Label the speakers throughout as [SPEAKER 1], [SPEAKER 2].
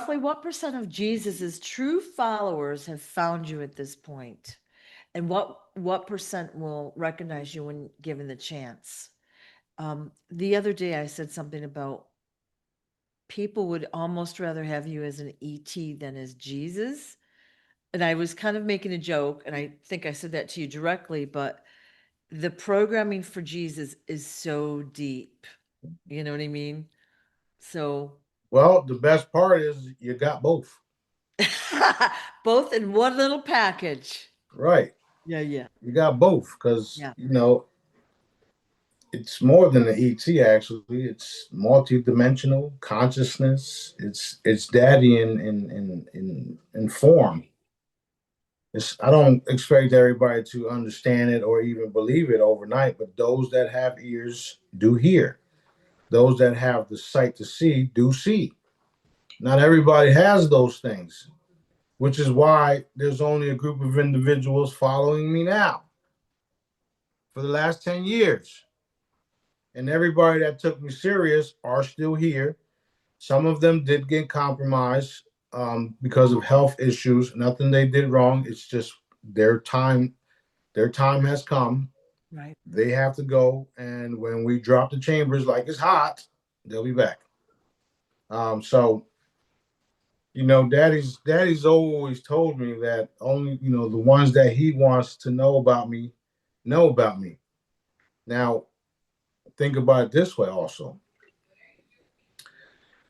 [SPEAKER 1] roughly what percent of Jesus's true followers have found you at this point? And what percent will recognize you when given the chance? The other day I said something about people would almost rather have you as an ET than as Jesus. And I was kind of making a joke, and I think I said that to you directly, but the programming for Jesus is so deep. You know what I mean? So
[SPEAKER 2] Well, the best part is you got both.
[SPEAKER 1] both in one little package.
[SPEAKER 2] Right.
[SPEAKER 1] Yeah, yeah,
[SPEAKER 2] You got both because,
[SPEAKER 1] yeah.
[SPEAKER 2] it's more than the ET actually. It's multi-dimensional consciousness. It's daddy in form. I don't expect everybody to understand it or even believe it overnight, but those that have ears do hear. Those that have the sight to see do see. Not everybody has those things, which is why there's only a group of individuals following me now for the last 10 years. And everybody that took me serious are still here. Some of them did get compromised because of health issues. Nothing they did wrong. It's just their time. Their time has come.
[SPEAKER 1] Right.
[SPEAKER 2] They have to go, and when we drop the chambers like it's hot, they'll be back. So Daddy's always told me that only the ones that he wants to know about me know about me. Now think about it this way also: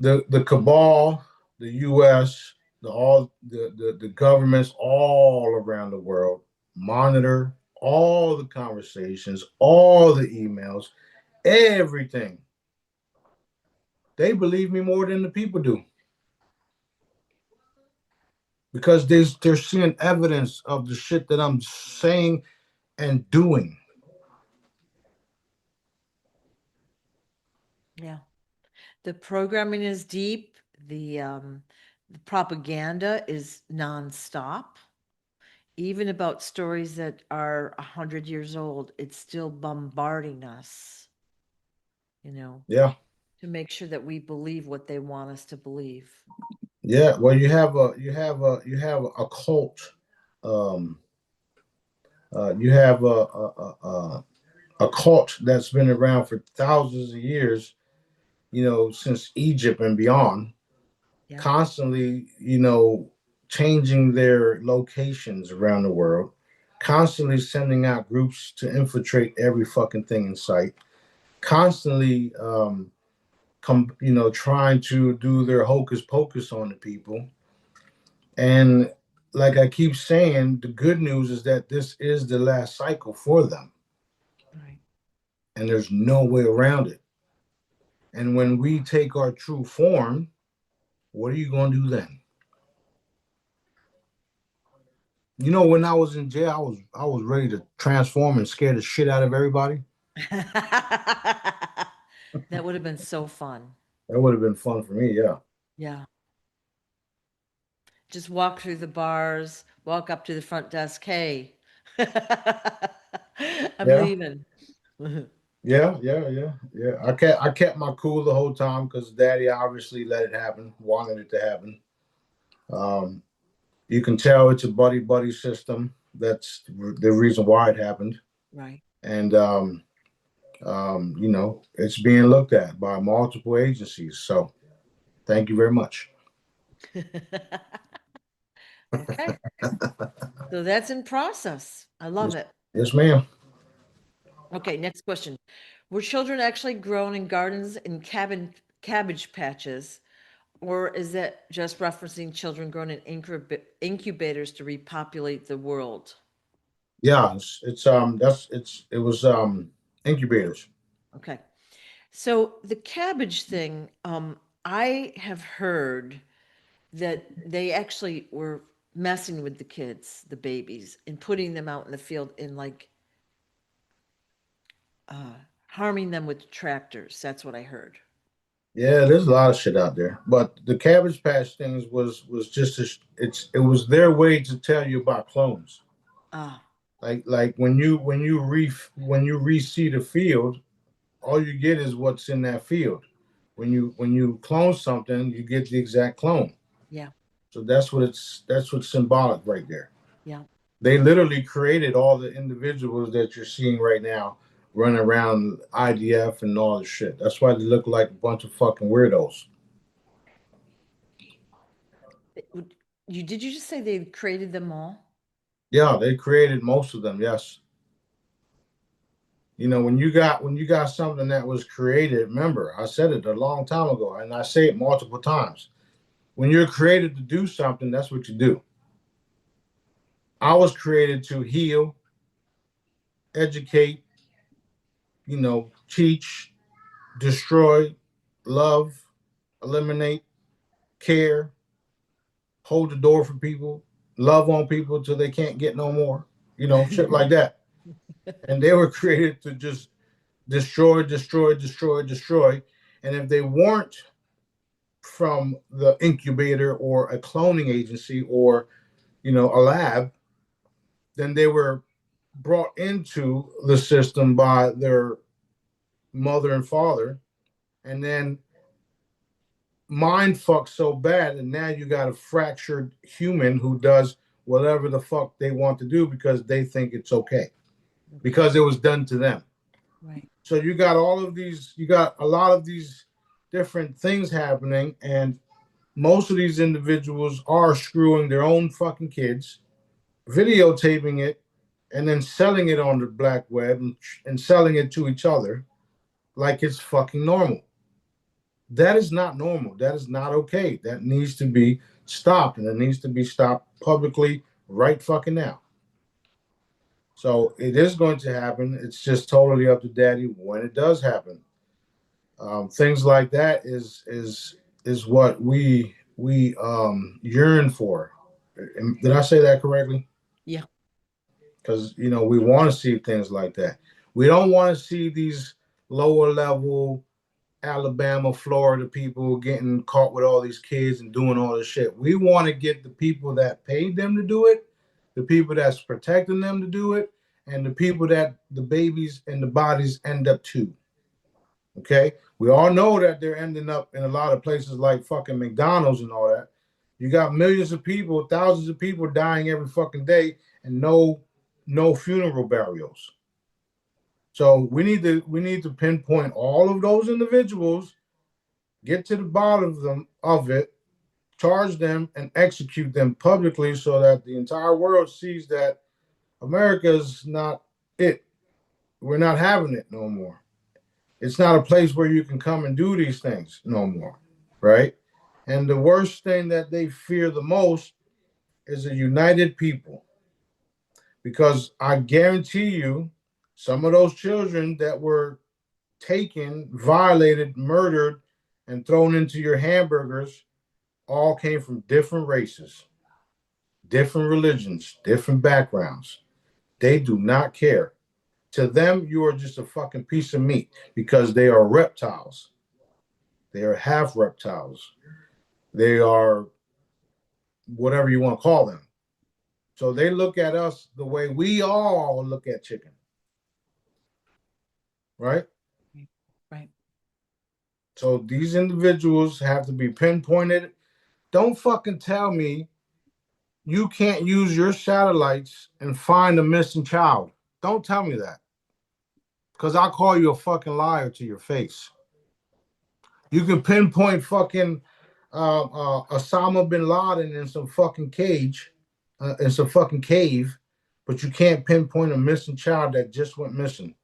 [SPEAKER 2] the cabal, the U.S., the governments all around the world monitor all the conversations, all the emails, everything. They believe me more than the people do because they're seeing evidence of the shit that I'm saying and doing.
[SPEAKER 1] Yeah. The programming is deep. The propaganda is nonstop. Even about stories that are 100 years old, it's still bombarding us, you know,
[SPEAKER 2] Yeah,
[SPEAKER 1] to make sure that we believe what they want us to believe.
[SPEAKER 2] yeah. Well, you have a cult. Um, you have a cult that's been around for thousands of years. Since Egypt and beyond,
[SPEAKER 1] Yeah.
[SPEAKER 2] constantly, changing their locations around the world, constantly sending out groups to infiltrate every fucking thing in sight, constantly, trying to do their hocus pocus on the people. And like I keep saying, the good news is that this is the last cycle for them,
[SPEAKER 1] Right.
[SPEAKER 2] and there's no way around it. And when we take our true form, what are you going to do then? When I was in jail, I was ready to transform and scare the shit out of everybody.
[SPEAKER 1] That would have been so fun.
[SPEAKER 2] That would have been fun for me, yeah.
[SPEAKER 1] Yeah. Just walk through the bars, walk up to the front desk. Hey, I'm
[SPEAKER 2] Yeah,
[SPEAKER 1] leaving.
[SPEAKER 2] yeah, yeah, yeah, yeah. I kept my cool the whole time because Daddy obviously let it happen, wanted it to happen. Um, you can tell it's a buddy buddy system. That's the reason why it happened,
[SPEAKER 1] Right.
[SPEAKER 2] and it's being looked at by multiple agencies. So thank you very much.
[SPEAKER 1] Okay. So that's in process. I love
[SPEAKER 2] Yes,
[SPEAKER 1] it.
[SPEAKER 2] yes, ma'am.
[SPEAKER 1] Okay, next question. Were children actually grown in gardens in cabbage patches, or is that just referencing children grown in incubators to repopulate the world?
[SPEAKER 2] Yeah, it was incubators.
[SPEAKER 1] Okay. So the cabbage thing, I have heard that they actually were messing with the kids, the babies, and putting them out in the field and like uh, harming them with tractors. That's what I heard.
[SPEAKER 2] Yeah, there's a lot of shit out there, but the Cabbage Patch things was just it was their way to tell you about clones.
[SPEAKER 1] Ah,
[SPEAKER 2] Like when you reseed a field, all you get is what's in that field. When you clone something, you get the exact clone.
[SPEAKER 1] Yeah.
[SPEAKER 2] So that's what's symbolic right there.
[SPEAKER 1] Yeah.
[SPEAKER 2] They literally created all the individuals that you're seeing right now running around IDF and all this shit. That's why they look like a bunch of fucking weirdos.
[SPEAKER 1] Did you just say they created them all?
[SPEAKER 2] Yeah, they created most of them. Yes. You know, when you got something that was created, remember, I said it a long time ago, and I say it multiple times. When you're created to do something, that's what you do. I was created to heal, educate, teach, destroy, love, eliminate, care, hold the door for people, love on people till they can't get no more, shit like that. And they were created to just destroy, destroy, destroy, destroy. And if they weren't from the incubator or a cloning agency or, a lab, then they were brought into the system by their mother and father. And then mind fucked so bad, and now you got a fractured human who does whatever the fuck they want to do because they think it's okay because it was done to them.
[SPEAKER 1] Right.
[SPEAKER 2] So you got you got a lot of these different things happening, and most of these individuals are screwing their own fucking kids, videotaping it, and then selling it on the black web and selling it to each other like it's fucking normal. That is not normal. That is not okay. That needs to be stopped, and it needs to be stopped publicly right fucking now. So it is going to happen. It's just totally up to daddy when it does happen. Things like that is what we yearn for. Did I say that correctly?
[SPEAKER 1] Yeah.
[SPEAKER 2] Because we want to see things like that. We don't want to see these lower level Alabama, Florida people getting caught with all these kids and doing all this shit. We want to get the people that paid them to do it, the people that's protecting them to do it, and the people that the babies and the bodies end up to. Okay? We all know that they're ending up in a lot of places like fucking McDonald's and all that. You got millions of people, thousands of people dying every fucking day and no funeral burials. So we need to pinpoint all of those individuals, get to the bottom of it, charge them, and execute them publicly so that the entire world sees that America's not it. We're not having it no more. It's not a place where you can come and do these things no more, right? And the worst thing that they fear the most is a united people. Because I guarantee you, some of those children that were taken, violated, murdered, and thrown into your hamburgers all came from different races, different religions, different backgrounds. They do not care. To them, you are just a fucking piece of meat because they are reptiles. They are half reptiles. They are whatever you want to call them. So they look at us the way we all look at chicken. Right?
[SPEAKER 1] Right.
[SPEAKER 2] So these individuals have to be pinpointed. Don't fucking tell me you can't use your satellites and find a missing child. Don't tell me that. Because I'll call you a fucking liar to your face. You can pinpoint fucking Osama bin Laden in some fucking cage, in some fucking cave, but you can't pinpoint a missing child that just went missing.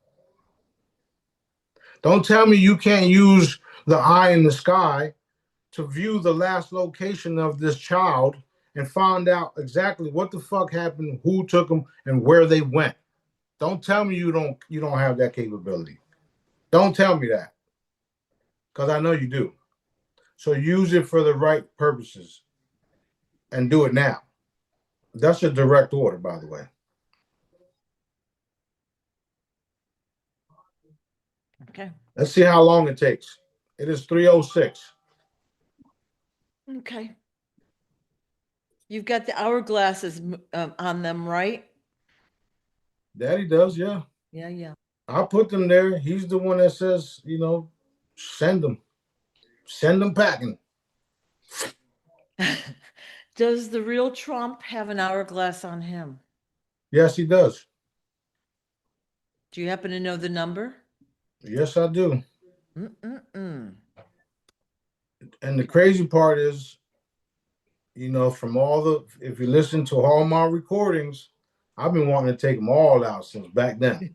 [SPEAKER 2] Don't tell me you can't use the eye in the sky to view the last location of this child and find out exactly what the fuck happened, who took them, and where they went. Don't tell me you don't have that capability. Don't tell me that, because I know you do. So use it for the right purposes and do it now. That's a direct order, by the way.
[SPEAKER 1] Okay.
[SPEAKER 2] Let's see how long it takes. It is 3:06.
[SPEAKER 1] Okay. You've got the hourglasses on them, right?
[SPEAKER 2] Daddy does, yeah.
[SPEAKER 1] Yeah, yeah.
[SPEAKER 2] I put them there. He's the one that says, send them. Send them packing.
[SPEAKER 1] Does the real Trump have an hourglass on him?
[SPEAKER 2] Yes, he does.
[SPEAKER 1] Do you happen to know the number?
[SPEAKER 2] Yes, I do.
[SPEAKER 1] Mm-mm-mm.
[SPEAKER 2] And the crazy part is, from all the, if you listen to all my recordings, I've been wanting to take them all out since back then.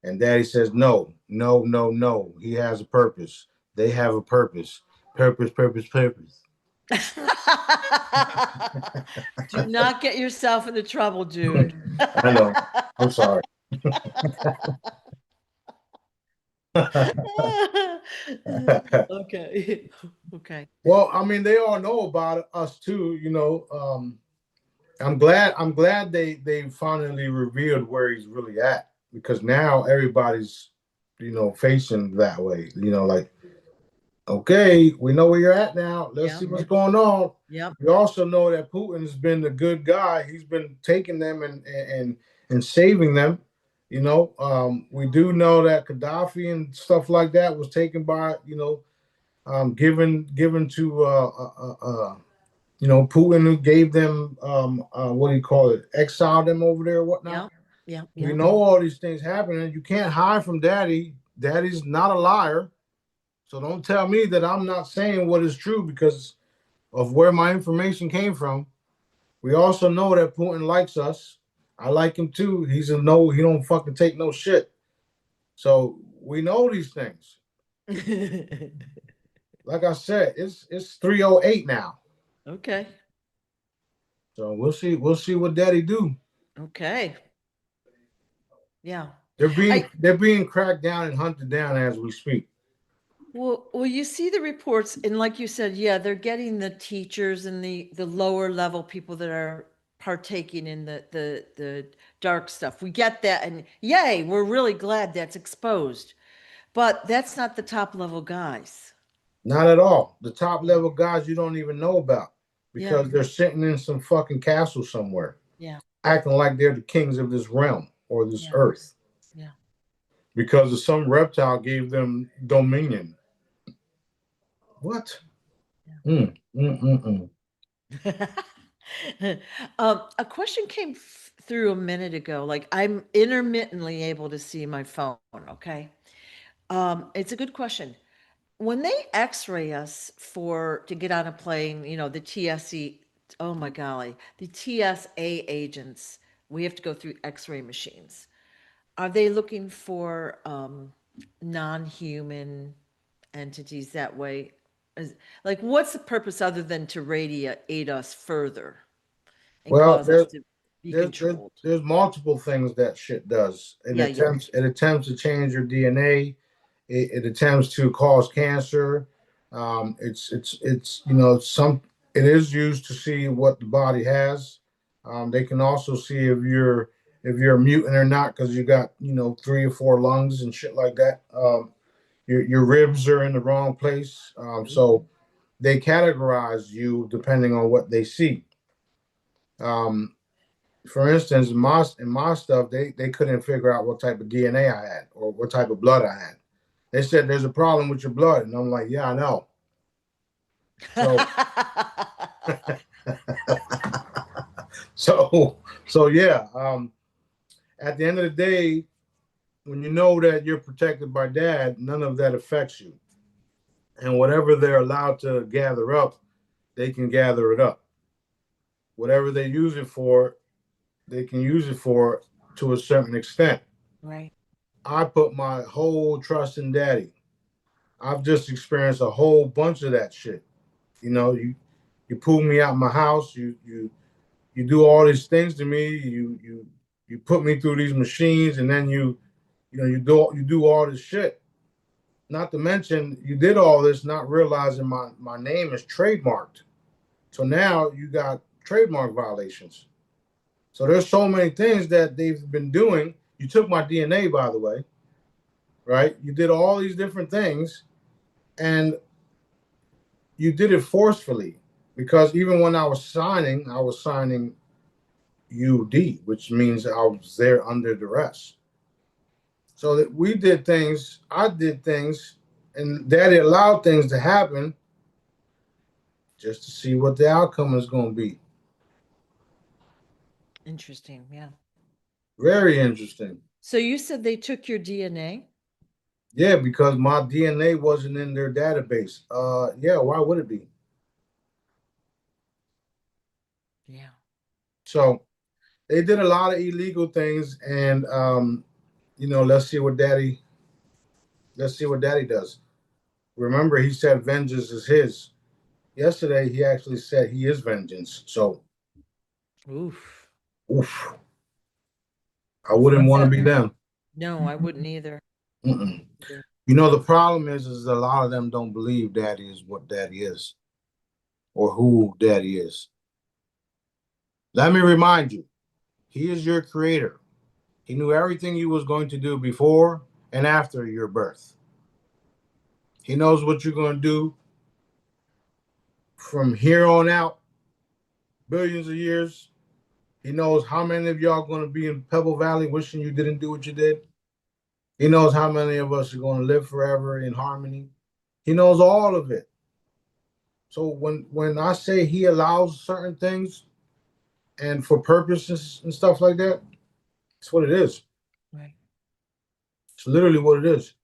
[SPEAKER 2] And Daddy says, no, no, no, no. He has a purpose. They have a purpose. Purpose, purpose, purpose.
[SPEAKER 1] Do not get yourself into trouble, dude.
[SPEAKER 2] I know. I'm sorry.
[SPEAKER 1] Okay. Okay.
[SPEAKER 2] Well, I mean, they all know about us too. I'm glad they finally revealed where he's really at, because now everybody's facing that way. Like, okay, we know where you're at now. Let's
[SPEAKER 1] Yeah.
[SPEAKER 2] see what's going on.
[SPEAKER 1] Yep.
[SPEAKER 2] We also know that Putin's been the good guy. He's been taking them and saving them. We do know that Gaddafi and stuff like that was taken by, given to Putin, who gave them what do you call it, exiled them over there or whatnot.
[SPEAKER 1] Yep. Yep.
[SPEAKER 2] We
[SPEAKER 1] Yep.
[SPEAKER 2] know all these things happening. You can't hide from Daddy. Daddy's not a liar. So don't tell me that I'm not saying what is true because of where my information came from. We also know that Putin likes us. I like him too. He's a no, he don't fucking take no shit. So we know these things. Like I said, it's 308 now.
[SPEAKER 1] Okay.
[SPEAKER 2] So we'll see what Daddy do.
[SPEAKER 1] Okay. Yeah.
[SPEAKER 2] They're being
[SPEAKER 1] I
[SPEAKER 2] they're being cracked down and hunted down as we speak.
[SPEAKER 1] well, you see the reports, and like you said, yeah, they're getting the teachers and the lower level people that are partaking in the dark stuff. We get that, and yay, we're really glad that's exposed. But that's not the top level guys.
[SPEAKER 2] Not at all. The top
[SPEAKER 1] Yeah.
[SPEAKER 2] level guys you don't even know about
[SPEAKER 1] Yeah.
[SPEAKER 2] because they're sitting in some fucking castle somewhere,
[SPEAKER 1] Yeah.
[SPEAKER 2] acting like they're the kings of this realm or this
[SPEAKER 1] Yeah.
[SPEAKER 2] earth
[SPEAKER 1] Yeah.
[SPEAKER 2] because of some reptile gave them dominion. What? Mm, mm, mm, mm.
[SPEAKER 1] A question came through a minute ago. Like I'm intermittently able to see my phone. Okay. It's a good question. When they X-ray us to get on a plane, the TSE, oh my golly, the TSA agents, we have to go through X-ray machines. Are they looking for non-human entities that way? Like, what's the purpose other than to radiate us further and
[SPEAKER 2] Well,
[SPEAKER 1] cause us
[SPEAKER 2] there's
[SPEAKER 1] to be
[SPEAKER 2] there's there's
[SPEAKER 1] controlled?
[SPEAKER 2] there's multiple things that shit does. It
[SPEAKER 1] Yeah, yeah.
[SPEAKER 2] attempts it attempts to change your DNA. It attempts to cause cancer. It's some it is used to see what the body has. They can also see if you're a mutant or not because you got 3 or 4 lungs and shit like that. Your ribs are in the wrong place. So they categorize you depending on what they see. Um, for instance, in my stuff, they couldn't figure out what type of DNA I had or what type of blood I had. They said there's a problem with your blood, and I'm like, yeah, I know. So so yeah. At the end of the day, when you know that you're protected by Dad, none of that affects you, and whatever they're allowed to gather up, they can gather it up. Whatever they use it for, they can use it for to a certain extent.
[SPEAKER 1] Right.
[SPEAKER 2] I put my whole trust in Daddy. I've just experienced a whole bunch of that shit. You pull me out my house. You do all these things to me. You put me through these machines, and then you do all this shit. Not to mention, you did all this not realizing my name is trademarked. So now you got trademark violations. So there's so many things that they've been doing. You took my DNA, by the way, right? You did all these different things, and you did it forcefully because even when I was signing UD, which means I was there under duress. So that we did things, I did things, and Daddy allowed things to happen just to see what the outcome is going to be.
[SPEAKER 1] Interesting. Yeah.
[SPEAKER 2] Very interesting.
[SPEAKER 1] So you said they took your DNA?
[SPEAKER 2] Yeah, because my DNA wasn't in their database. Yeah, why would it be?
[SPEAKER 1] Yeah.
[SPEAKER 2] So they did a lot of illegal things, and let's see what daddy does. Remember, he said vengeance is his. Yesterday, he actually said he is vengeance. So,
[SPEAKER 1] Oof.
[SPEAKER 2] oof, I wouldn't
[SPEAKER 1] What's
[SPEAKER 2] want to
[SPEAKER 1] that
[SPEAKER 2] be
[SPEAKER 1] mean?
[SPEAKER 2] them.
[SPEAKER 1] No, I wouldn't either.
[SPEAKER 2] Mm-mm. The problem is a lot of them don't believe daddy is what daddy is or who daddy is. Let me remind you, he is your creator. He knew everything you was going to do before and after your birth. He knows what you're going to do from here on out, billions of years. He knows how many of y'all are going to be in Pebble Valley wishing you didn't do what you did. He knows how many of us are going to live forever in harmony. He knows all of it. So when I say he allows certain things and for purposes and stuff like that, it's what it is.
[SPEAKER 1] Right.
[SPEAKER 2] It's literally what it is.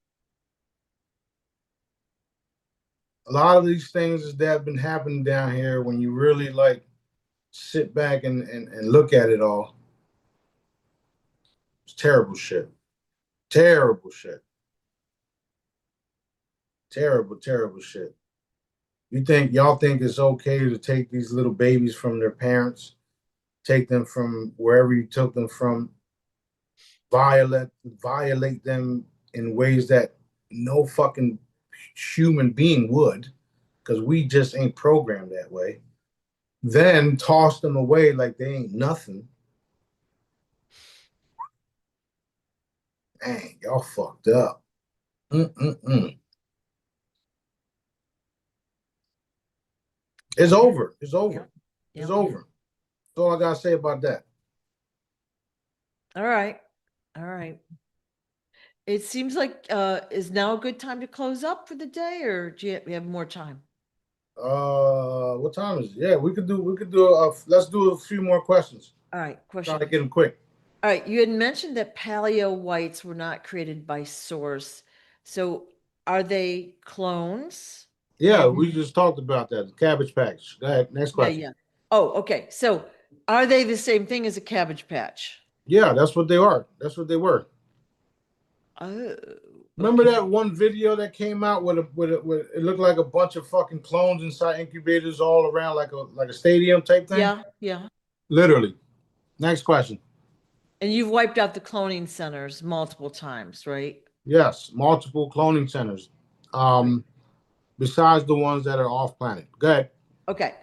[SPEAKER 2] A lot of these things that have been happening down here, when you really like sit back and look at it all, it's terrible shit. Terrible shit. Terrible, terrible shit. Y'all think it's okay to take these little babies from their parents, take them from wherever you took them from, violate them in ways that no fucking human being would, because we just ain't programmed that way. Then toss them away like they ain't nothing. Dang, y'all fucked up. Mm-mm-mm. It's
[SPEAKER 1] Yeah.
[SPEAKER 2] over. It's over.
[SPEAKER 1] Yep.
[SPEAKER 2] It's
[SPEAKER 1] Yep.
[SPEAKER 2] over. That's all I gotta say about that.
[SPEAKER 1] All right. All right. It seems like is now a good time to close up for the day, or do you have more time?
[SPEAKER 2] What time is it? Yeah, we could do let's do a few more questions.
[SPEAKER 1] All right.
[SPEAKER 2] Try
[SPEAKER 1] Question.
[SPEAKER 2] to get them quick.
[SPEAKER 1] All right. You had mentioned that paleo whites were not created by source. So are they clones?
[SPEAKER 2] Yeah,
[SPEAKER 1] And
[SPEAKER 2] we just talked about that. The Cabbage Patch. Go ahead. Next
[SPEAKER 1] yeah,
[SPEAKER 2] question.
[SPEAKER 1] yeah. Oh, okay. So are they the same thing as a cabbage patch?
[SPEAKER 2] Yeah, that's what they are. That's what they were.
[SPEAKER 1] Oh,
[SPEAKER 2] Remember
[SPEAKER 1] okay.
[SPEAKER 2] that one video that came out with it looked like a bunch of fucking clones inside incubators all around like a stadium type thing?
[SPEAKER 1] Yeah, yeah.
[SPEAKER 2] Literally. Next question.
[SPEAKER 1] And you've wiped out the cloning centers multiple times, right?
[SPEAKER 2] Yes, multiple cloning centers.
[SPEAKER 1] Right.
[SPEAKER 2] Um, besides the ones that are off planet. Go ahead.
[SPEAKER 1] Okay.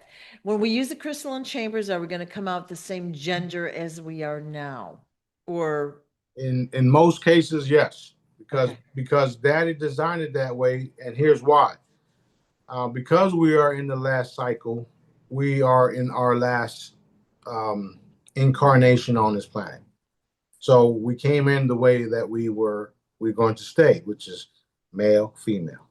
[SPEAKER 1] When we use the crystalline chambers, are we going to come out the same gender as we are now? Or,
[SPEAKER 2] In most cases, yes, because
[SPEAKER 1] okay.
[SPEAKER 2] because Daddy designed it that way, and here's why. Because we are in the last cycle, we are in our last um, incarnation on this planet. So we came in the way that we're going to stay, which is male, female.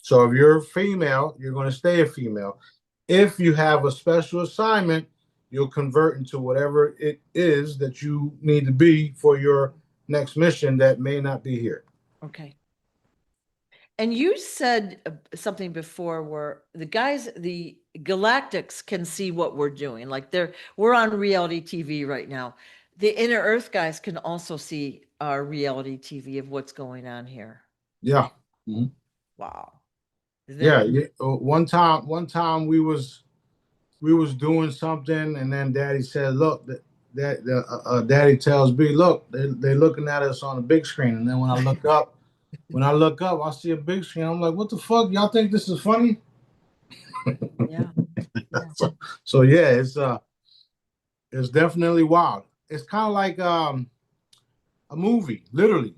[SPEAKER 2] So if you're a female, you're going to stay a female. If you have a special assignment, you'll convert into whatever it is that you need to be for your next mission that may not be here.
[SPEAKER 1] Okay. And you said something before where the galactics can see what we're doing. Like we're on reality TV right now. The inner Earth guys can also see our reality TV of what's going on here.
[SPEAKER 2] Yeah. Mhm.
[SPEAKER 1] Wow. Isn't that
[SPEAKER 2] Yeah. Yeah. One time we was doing something, and then Daddy said, "Look, Daddy tells B, look, they're looking at us on a big screen." And then when I look up, I see a big screen. I'm like, "What the fuck? Y'all think this is funny?"
[SPEAKER 1] yeah. Yeah.
[SPEAKER 2] So yeah, it's definitely wild. It's kind of like a movie, literally,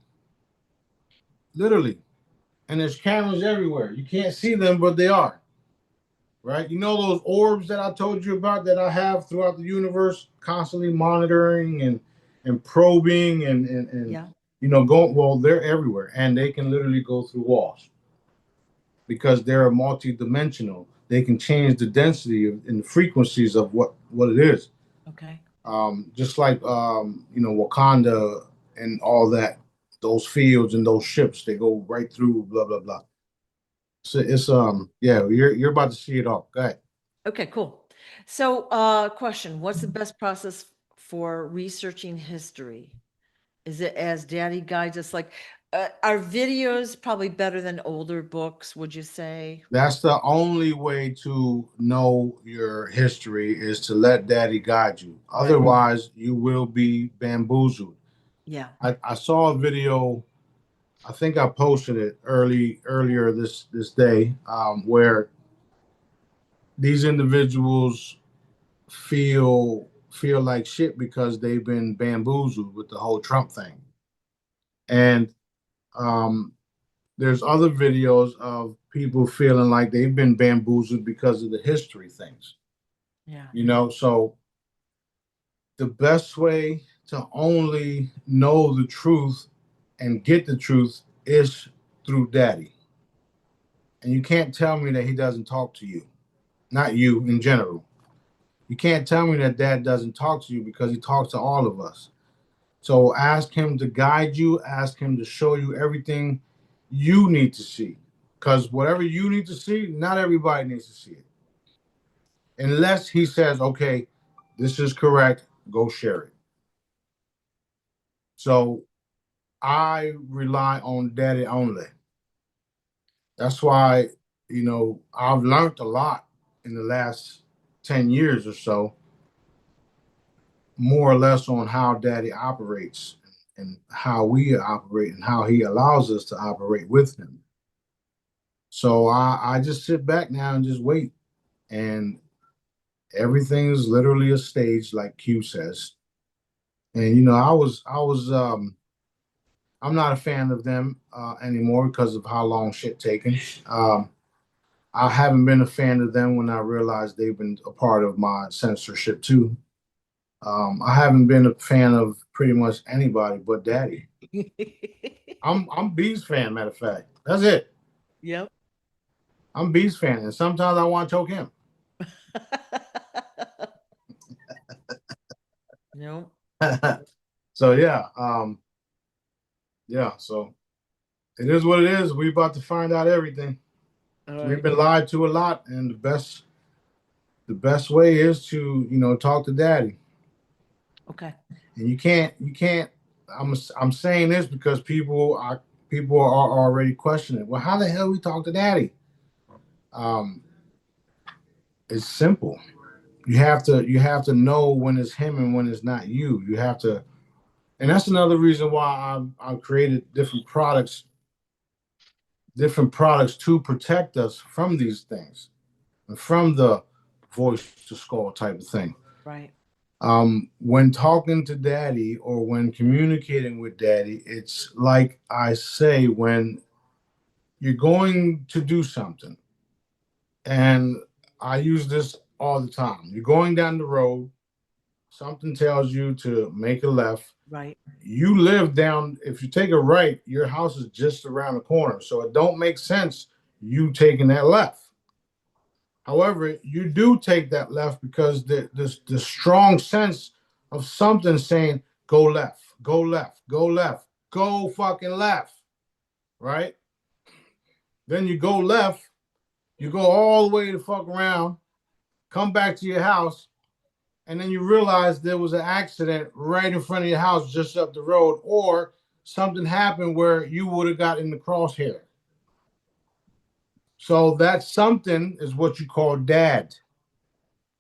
[SPEAKER 2] and there's cameras everywhere. You can't see them, but they are. Right? You know those orbs that I told you about that I have throughout the universe, constantly monitoring and probing and
[SPEAKER 1] Yeah.
[SPEAKER 2] going. Well, they're everywhere, and they can literally go through walls because they're multi-dimensional. they can change the density and the frequencies of what it is.
[SPEAKER 1] Okay.
[SPEAKER 2] Just like Wakanda and all that, those fields and those ships, they go right through. Blah blah blah. So it's yeah, you're about to see it all. Go ahead.
[SPEAKER 1] Okay, cool. So, question, what's the best process for researching history? Is it as daddy guides us? Like, are videos probably better than older books, would you say?
[SPEAKER 2] That's the only way to know your history is to let daddy guide you.
[SPEAKER 1] Right.
[SPEAKER 2] Otherwise, you will be bamboozled.
[SPEAKER 1] Yeah.
[SPEAKER 2] I saw a video, I think I posted it earlier this day, where these individuals feel like shit because they've been bamboozled with the whole Trump thing. And um, there's other videos of people feeling like they've been bamboozled because of the history things.
[SPEAKER 1] Yeah.
[SPEAKER 2] So the best way to only know the truth and get the truth is through daddy. And you can't tell me that he doesn't talk to you, not you in general. You can't tell me that dad doesn't talk to you because he talks to all of us. So ask him to guide you, ask him to show you everything you need to see. Because whatever you need to see, not everybody needs to see it. Unless he says, okay, this is correct, go share it. So I rely on daddy only. That's why, I've learned a lot in the last 10 years or so, more or less on how daddy operates and how we operate and how he allows us to operate with him. So I just sit back now and just wait. And everything is literally a stage, like Q says. And I'm not a fan of them anymore because of how long shit taken. I haven't been a fan of them when I realized they've been a part of my censorship too. I haven't been a fan of pretty much anybody but Daddy. I'm B's fan, matter of fact. That's it.
[SPEAKER 1] Yep.
[SPEAKER 2] I'm B's fan, and sometimes I want to choke him.
[SPEAKER 1] No.
[SPEAKER 2] So yeah. So it is what it is. We about to find out everything.
[SPEAKER 1] All
[SPEAKER 2] We've
[SPEAKER 1] right.
[SPEAKER 2] been lied to a lot, and the best way is to talk to Daddy.
[SPEAKER 1] Okay.
[SPEAKER 2] And you can't. I'm saying this because people are already questioning. Well, how the hell we talk to Daddy? Um, it's simple. You have to know when it's him and when it's not you. You have to, and that's another reason why I've created different products to protect us from these things and from the voice to skull type of thing.
[SPEAKER 1] Right.
[SPEAKER 2] When talking to daddy or when communicating with daddy, it's like I say, when you're going to do something, and I use this all the time. You're going down the road, something tells you to make a left.
[SPEAKER 1] Right.
[SPEAKER 2] You live down, if you take a right, your house is just around the corner. So it don't make sense you taking that left. However, you do take that left because the strong sense of something saying go left, go left, go left, go fucking left, right? Then you go left, you go all the way to fuck around, come back to your house, and then you realize there was an accident right in front of your house just up the road, or something happened where you would have got in the crosshair. So that something is what you call dad.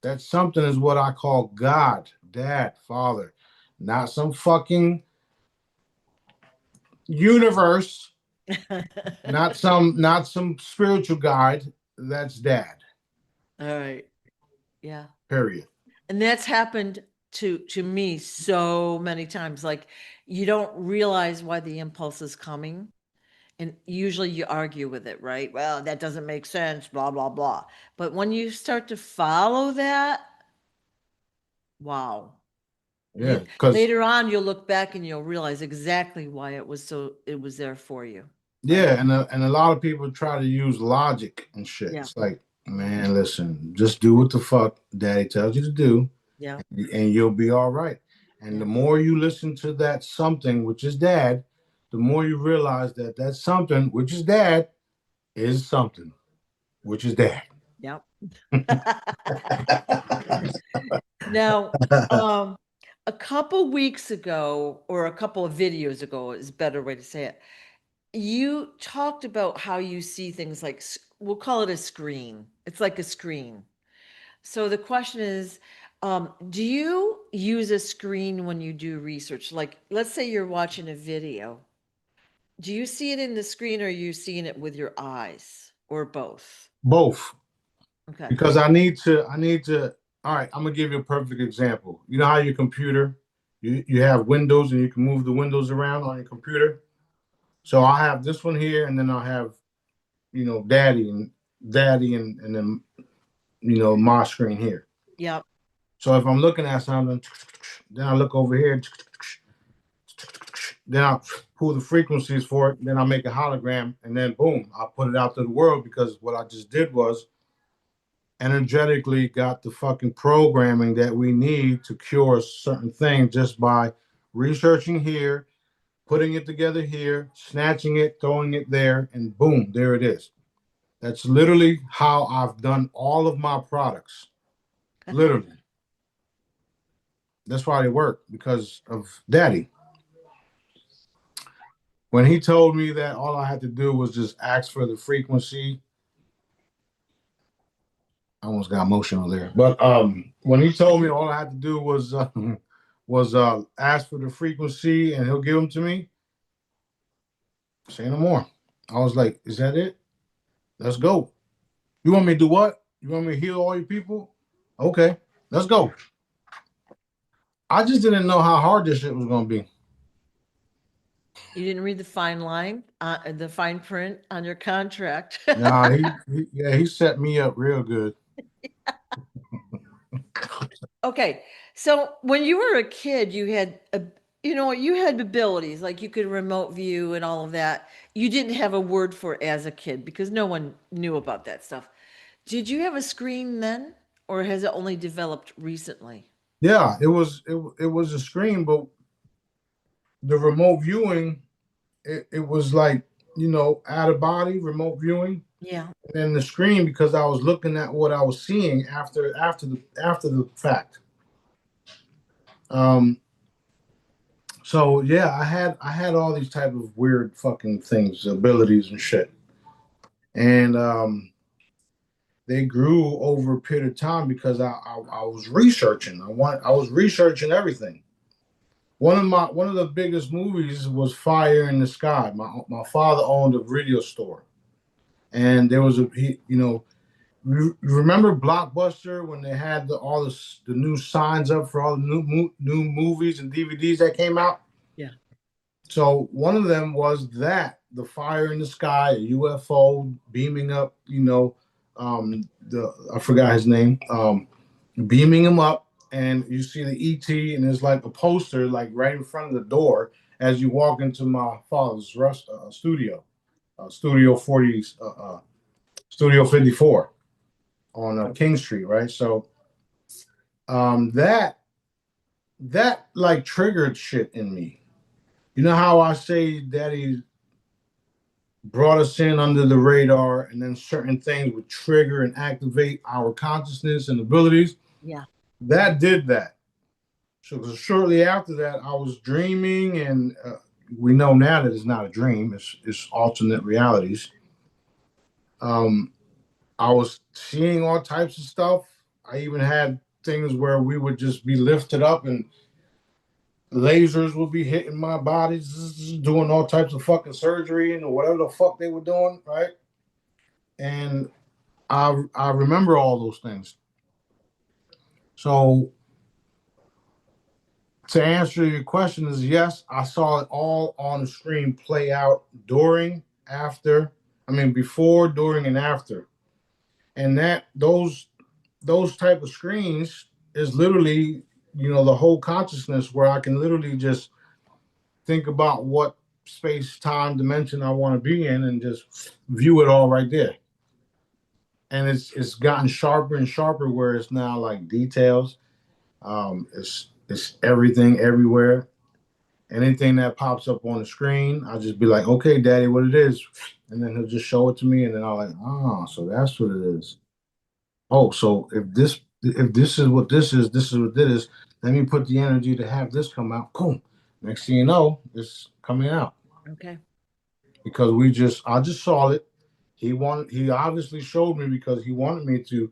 [SPEAKER 2] That something is what I call God, Dad, Father, not some fucking universe, not some spiritual guide. That's Dad.
[SPEAKER 1] All right. Yeah.
[SPEAKER 2] Period.
[SPEAKER 1] And that's happened to me so many times. Like, you don't realize why the impulse is coming. And usually you argue with it, right? Well, that doesn't make sense, blah, blah, blah. But when you start to follow that, wow.
[SPEAKER 2] Yeah, because
[SPEAKER 1] Later on, you'll look back and you'll realize exactly why it was there for you. Right.
[SPEAKER 2] yeah, and a lot of people try to use logic and shit.
[SPEAKER 1] Yeah.
[SPEAKER 2] It's like Man, listen, just do what the fuck daddy tells you to do,
[SPEAKER 1] Yeah,
[SPEAKER 2] and you'll be all right. And
[SPEAKER 1] yeah,
[SPEAKER 2] the more you listen to that something, which is dad, the more you realize that that something, which is dad, is something, which is dad.
[SPEAKER 1] yeah. Now, a couple weeks ago, or a couple of videos ago is a better way to say it, you talked about how you see things like, we'll call it a screen. It's like a screen. So the question is, do you use a screen when you do research? Like, let's say you're watching a video. Do you see it in the screen or are you seeing it with your eyes or both?
[SPEAKER 2] Both.
[SPEAKER 1] Okay.
[SPEAKER 2] Because I need to, all right, I'm gonna give you a perfect example. You know how your computer, you have windows and you can move the windows around on your computer. So I have this one here, and then I have, daddy and then my screen here.
[SPEAKER 1] Yep.
[SPEAKER 2] So if I'm looking at something, then I look over here, then I pull the frequencies for it, then I make a hologram, and then boom, I put it out to the world because what I just did was energetically got the fucking programming that we need to cure a certain thing just by researching here, putting it together here, snatching it, throwing it there, and boom, there it is. That's literally how I've done all of my products. Literally. That's why they work because of daddy. When he told me that all I had to do was just ask for the frequency, I almost got emotional there. But when he told me all I had to do was ask for the frequency and he'll give them to me, say no more. I was like, is that it? Let's go. You want me to do what? You want me to heal all your people? Okay, let's go. I just didn't know how hard this shit was gonna be.
[SPEAKER 1] You didn't read the fine line, the fine print on your contract.
[SPEAKER 2] Nah, yeah, he set me up real good.
[SPEAKER 1] Okay, so when you were a kid, you had you had abilities like you could remote view and all of that. You didn't have a word for it as a kid because no one knew about that stuff. Did you have a screen then, or has it only developed recently?
[SPEAKER 2] Yeah, it was a screen, but the remote viewing, it was like, out of body remote viewing.
[SPEAKER 1] Yeah.
[SPEAKER 2] And then the screen because I was looking at what I was seeing after the fact. Um, so yeah, I had all these type of weird fucking things, abilities and shit, and they grew over a period of time because I was researching. I was researching everything. One of the biggest movies was Fire in the Sky. My father owned a video store, and there was a he, remember Blockbuster when they had the new signs up for all the new movies and DVDs that came out?
[SPEAKER 1] Yeah.
[SPEAKER 2] So one of them was that the fire in the sky, a UFO beaming up, the I forgot his name, beaming him up, and you see the ET, and there's like a poster like right in front of the door as you walk into my father's studio, Studio 40, Studio 54 on King Street, right? So that like triggered shit in me. You know how I say Daddy brought us in under the radar, and then certain things would trigger and activate our consciousness and abilities.
[SPEAKER 1] Yeah.
[SPEAKER 2] That did that. So shortly after that, I was dreaming, and we know now that it's not a dream; it's alternate realities. Um, I was seeing all types of stuff. I even had things where we would just be lifted up and lasers would be hitting my body, doing all types of fucking surgery and whatever the fuck they were doing, right? And I remember all those things. So to answer your question is yes, I saw it all on the screen play out during, after, I mean before, during, and after. And that those type of screens is literally, the whole consciousness where I can literally just think about what space time dimension I want to be in and just view it all right there. and it's gotten sharper and sharper where it's now like details. It's everything everywhere. Anything that pops up on the screen, I'll just be like, okay, daddy, what it is. And then he'll just show it to me, and then I'll like, oh, so that's what it is. Oh, so if this is what this is what this is, let me put the energy to have this come out. Boom. Next thing you know, it's coming out.
[SPEAKER 1] Okay.
[SPEAKER 2] Because I just saw it. He obviously showed me because he wanted me to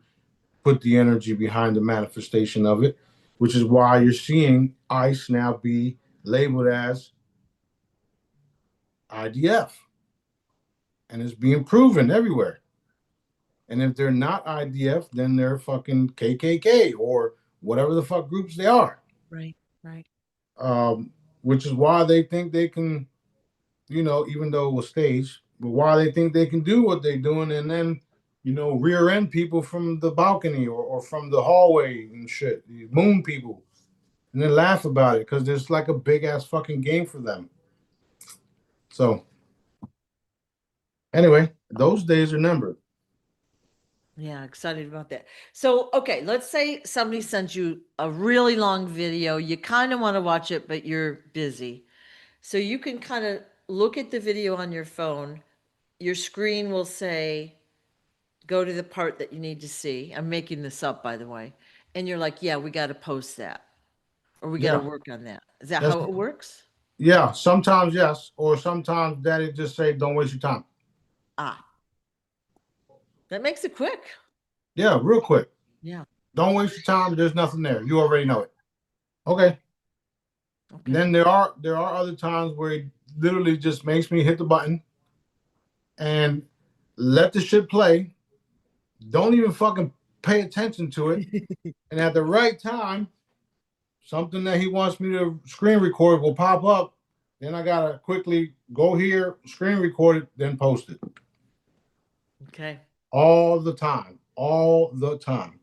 [SPEAKER 2] put the energy behind the manifestation of it, which is why you're seeing ice now be labeled as IDF, and it's being proven everywhere. And if they're not IDF, then they're fucking KKK or whatever the fuck groups they are.
[SPEAKER 1] Right. Right.
[SPEAKER 2] Um, which is why they think they can, even though it was staged, but why they think they can do what they're doing and then, rear end people from the balcony or from the hallway and shit, moon people, and then laugh about it because there's like a big ass fucking game for them. So anyway, those days are numbered.
[SPEAKER 1] Yeah, excited about that. So, okay, let's say somebody sends you a really long video. You kind of want to watch it, but you're busy. So you can kind of look at the video on your phone. Your screen will say, go to the part that you need to see. I'm making this up, by the way. And you're like, yeah, we got to post that or we got to
[SPEAKER 2] Yeah,
[SPEAKER 1] work on that. Is that
[SPEAKER 2] that's
[SPEAKER 1] how it works?
[SPEAKER 2] yeah. Sometimes yes, or sometimes daddy just say, "Don't waste your time."
[SPEAKER 1] Ah, that makes it quick.
[SPEAKER 2] Yeah, real quick.
[SPEAKER 1] Yeah.
[SPEAKER 2] Don't waste your time. There's nothing there. You already know it. Okay. And
[SPEAKER 1] Okay.
[SPEAKER 2] then there are other times where it literally just makes me hit the button and let the shit play. Don't even fucking pay attention to it. And at the right time, something that he wants me to screen record will pop up. Then I gotta quickly go here, screen record it, then post it.
[SPEAKER 1] Okay.
[SPEAKER 2] All the time. All the time.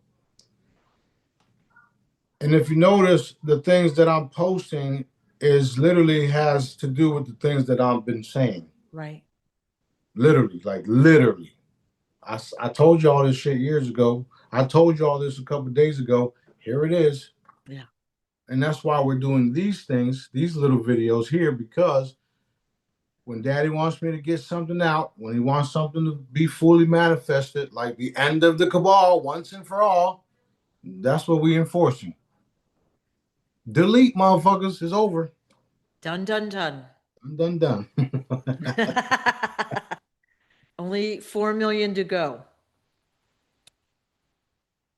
[SPEAKER 2] And if you notice, the things that I'm posting is literally has to do with the things that I've been saying.
[SPEAKER 1] Right.
[SPEAKER 2] Literally, like literally. I told you all this shit years ago. I told you all this a couple of days ago. Here it is.
[SPEAKER 1] Yeah.
[SPEAKER 2] And that's why we're doing these things, these little videos here, because when daddy wants me to get something out, when he wants something to be fully manifested, like the end of the cabal once and for all, that's what we enforcing. Delete, motherfuckers, is over.
[SPEAKER 1] Done, done, done.
[SPEAKER 2] I'm done, done.
[SPEAKER 1] Only 4 million to go.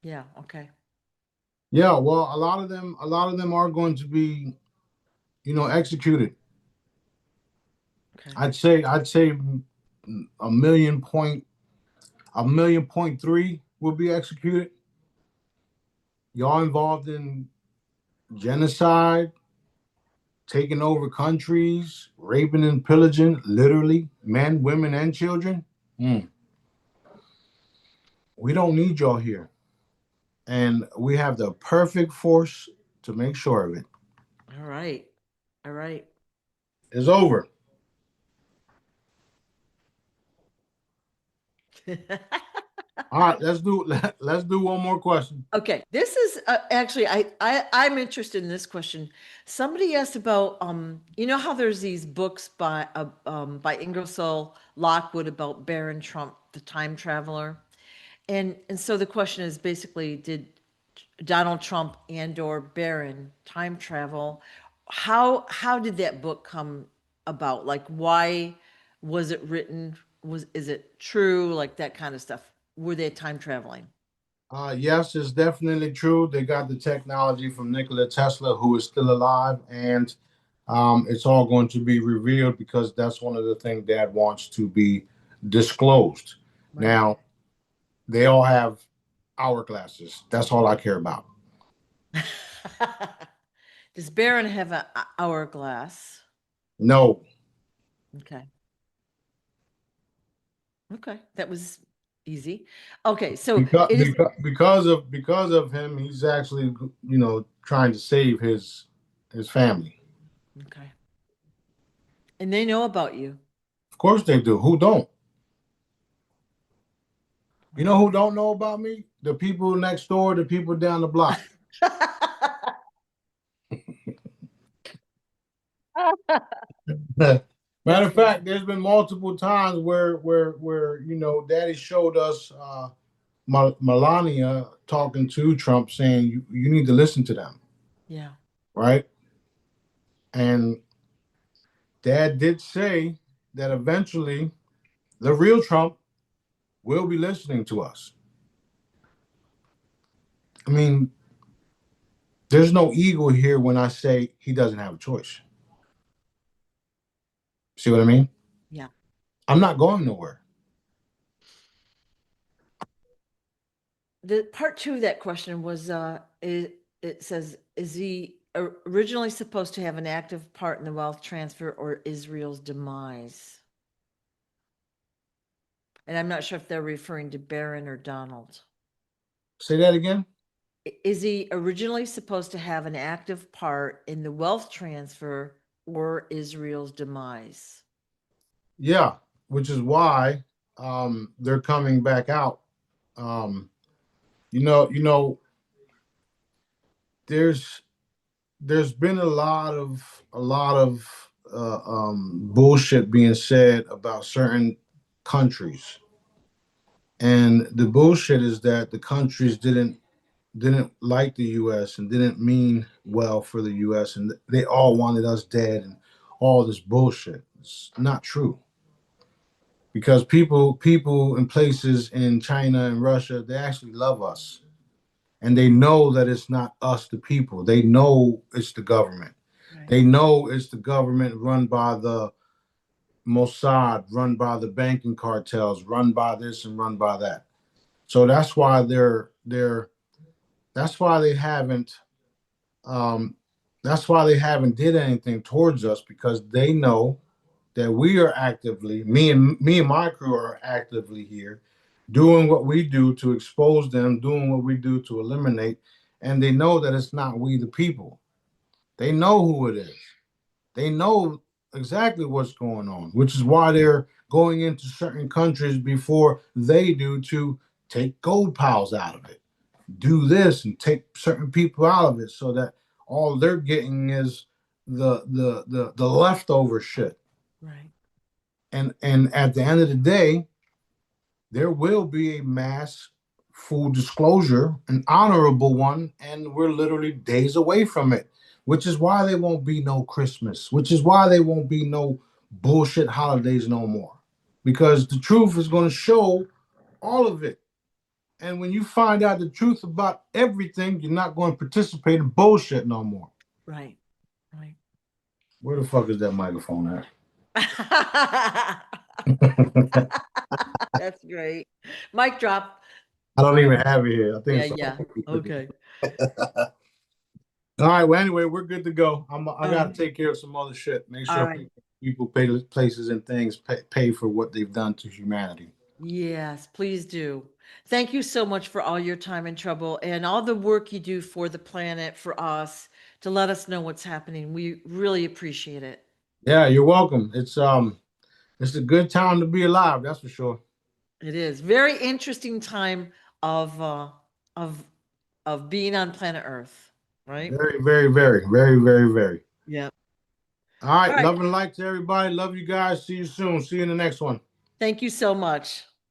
[SPEAKER 1] Yeah. Okay.
[SPEAKER 2] Yeah, well, a lot of them are going to be, executed.
[SPEAKER 1] Okay.
[SPEAKER 2] I'd say a million point three will be executed. Y'all involved in genocide, taking over countries, raping and pillaging, literally men, women, and children. Mm. We don't need y'all here, and we have the perfect force to make sure of it.
[SPEAKER 1] All right. All right.
[SPEAKER 2] It's over. All right, let's do one more question.
[SPEAKER 1] Okay, this is actually I'm interested in this question. Somebody asked about you know how there's these books by Ingersoll Lockwood about Baron Trump, the time traveler, and so the question is basically, did Donald Trump and or Barron time travel? How did that book come about? Like, why was it written? Is it true? Like that kind of stuff. Were they time traveling?
[SPEAKER 2] Yes, it's definitely true. They got the technology from Nikola Tesla, who is still alive, and it's all going to be revealed because that's one of the things Dad wants to be disclosed.
[SPEAKER 1] Right.
[SPEAKER 2] Now, they all have hourglasses. That's all I care about.
[SPEAKER 1] Does Barron have an hourglass?
[SPEAKER 2] No,
[SPEAKER 1] Okay. Okay. That was easy. Okay. So
[SPEAKER 2] because
[SPEAKER 1] it is.
[SPEAKER 2] because because of him, he's actually trying to save his family.
[SPEAKER 1] Okay. And they know about you.
[SPEAKER 2] Of course they do. Who don't? You know who don't know about me? The people next door, the people down the block. Matter
[SPEAKER 1] That's
[SPEAKER 2] of fact, there's been multiple times where Daddy showed us Melania talking to Trump, saying you need to listen to them,
[SPEAKER 1] yeah,
[SPEAKER 2] right? And Dad did say that eventually the real Trump will be listening to us. I mean, there's no ego here when I say he doesn't have a choice. See what I mean?
[SPEAKER 1] yeah.
[SPEAKER 2] I'm not going nowhere.
[SPEAKER 1] The part two of that question was, it says, is he originally supposed to have an active part in the wealth transfer or Israel's demise? And I'm not sure if they're referring to Barron or Donald.
[SPEAKER 2] Say that again.
[SPEAKER 1] Is he originally supposed to have an active part in the wealth transfer or Israel's demise?
[SPEAKER 2] Yeah, which is why they're coming back out. Um, there's there's been a lot of bullshit being said about certain countries, and the bullshit is that the countries didn't like the U.S. and didn't mean well for the U.S. and they all wanted us dead and all this bullshit. It's not true because people in places in China and Russia, they actually love us and they know that it's not us the people. They know it's the government.
[SPEAKER 1] Right.
[SPEAKER 2] They know it's the government run by the Mossad, run by the banking cartels, run by this and run by that. So that's why they haven't um, that's why they haven't did anything towards us because they know that we are actively me and my crew are actively here doing what we do to expose them, doing what we do to eliminate, and they know that it's not we the people. They know who it is. They know exactly what's going on, which is why they're going into certain countries before they do to take gold piles out of it, do this and take certain people out of it so that all they're getting is the leftover shit.
[SPEAKER 1] Right.
[SPEAKER 2] And at the end of the day, there will be a mass full disclosure, an honorable one, and we're literally days away from it, which is why there won't be no Christmas, which is why there won't be no bullshit holidays no more. Because the truth is going to show all of it. And when you find out the truth about everything, you're not going to participate in bullshit no more.
[SPEAKER 1] Right. Right.
[SPEAKER 2] Where the fuck is that microphone at?
[SPEAKER 1] That's great. Mic drop.
[SPEAKER 2] I don't
[SPEAKER 1] All right.
[SPEAKER 2] even have it here. I think
[SPEAKER 1] Yeah,
[SPEAKER 2] it's
[SPEAKER 1] yeah. Okay.
[SPEAKER 2] all right. Well, anyway, we're good to go. I
[SPEAKER 1] All
[SPEAKER 2] got to
[SPEAKER 1] right.
[SPEAKER 2] take care of some other shit. Make
[SPEAKER 1] All
[SPEAKER 2] sure
[SPEAKER 1] right.
[SPEAKER 2] people pay places and things pay for what they've done to humanity.
[SPEAKER 1] Yes, please do. Thank you so much for all your time and trouble and all the work you do for the planet, for us, to let us know what's happening. We really appreciate it.
[SPEAKER 2] Yeah, you're welcome. It's a good time to be alive. That's for sure.
[SPEAKER 1] It is very interesting time of uh of of being on planet Earth, right?
[SPEAKER 2] Very, very, very, very, very, very.
[SPEAKER 1] Yeah.
[SPEAKER 2] All
[SPEAKER 1] All
[SPEAKER 2] right.
[SPEAKER 1] right.
[SPEAKER 2] Love and light to everybody. Love you guys. See you soon. See you in the next one.
[SPEAKER 1] Thank you so much.